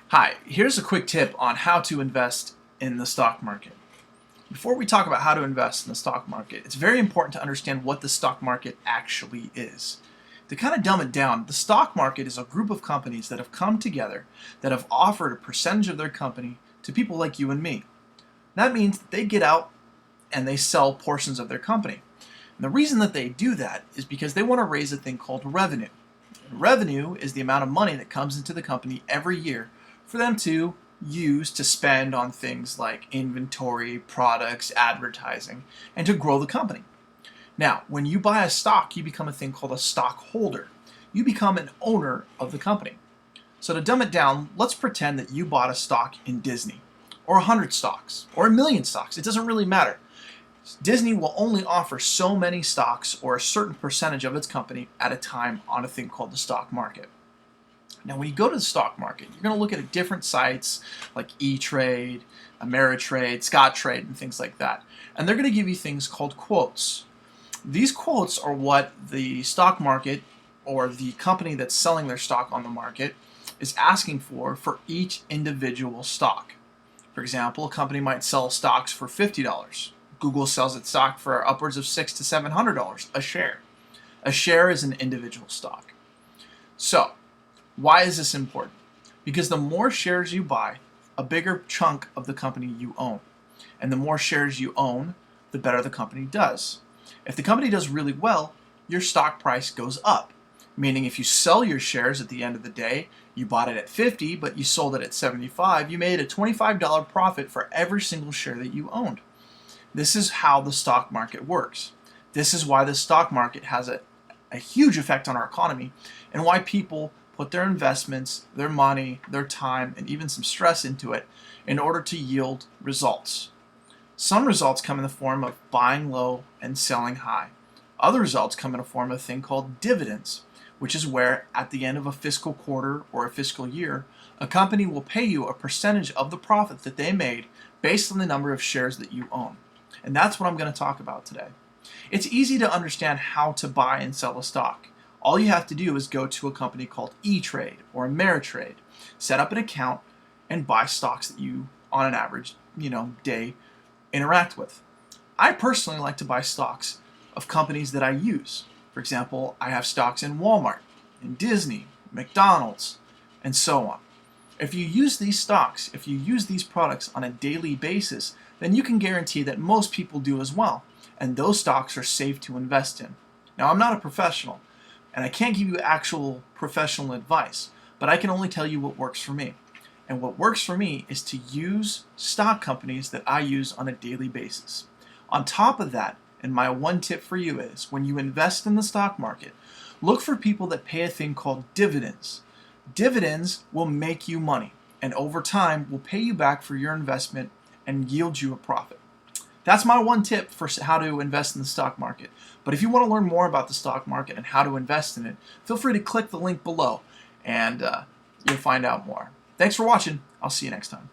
Hi, here's a quick tip on how to invest in the stock market. Before we talk about how to invest in the stock market, it's very important to understand what the stock market actually is. To kind of dumb it down, the stock market is a group of companies that have come together that have offered a percentage of their company to people like you and me. That means that they get out and they sell portions of their company. And the reason that they do that is because they want to raise a thing called revenue. Revenue is the amount of money that comes into the company every year for them to use to spend on things like inventory, products, advertising, and to grow the company. Now, when you buy a stock, you become a thing called a stockholder. You become an owner of the company. So to dumb it down, let's pretend that you bought a stock in Disney, or 100 stocks, or a million stocks. It doesn't really matter. Disney will only offer so many stocks or a certain percentage of its company at a time on a thing called the stock market. Now, when you go to the stock market, you're going to look at different sites like E-Trade, Ameritrade, Scottrade, and things like that. And they're going to give you things called quotes. These quotes are what the stock market or the company that's selling their stock on the market is asking for each individual stock. For example, a company might sell stocks for $50. Google sells its stock for upwards of $600 to $700 a share. A share is an individual stock. So, why is this important? Because the more shares you buy, a bigger chunk of the company you own. And the more shares you own, the better the company does. If the company does really well, your stock price goes up. Meaning if you sell your shares at the end of the day, you bought it at 50, but you sold it at 75, you made a $25 profit for every single share that you owned. This is how the stock market works. This is why the stock market has a huge effect on our economy and why people put their investments, their money, their time, and even some stress into it in order to yield results. Some results come in the form of buying low and selling high. Other results come in a form of a thing called dividends, which is where at the end of a fiscal quarter or a fiscal year, a company will pay you a percentage of the profit that they made based on the number of shares that you own. And that's what I'm going to talk about today. It's easy to understand how to buy and sell a stock. All you have to do is go to a company called E-Trade or Ameritrade, set up an account, and buy stocks that you, on an average, day, interact with. I personally like to buy stocks of companies that I use. For example, I have stocks in Walmart, in Disney, McDonald's, and so on. If you use these stocks, if you use these products on a daily basis, then you can guarantee that most people do as well, and those stocks are safe to invest in. Now, I'm not a professional, and I can't give you actual professional advice, but I can only tell you what works for me. And what works for me is to use stock companies that I use on a daily basis. On top of that, and my one tip for you is, when you invest in the stock market, look for people that pay a thing called dividends. Dividends will make you money, and over time will pay you back for your investment and yield you a profit. That's my one tip for how to invest in the stock market. But if you want to learn more about the stock market and how to invest in it, feel free to click the link below and you'll find out more. Thanks for watching. I'll see you next time.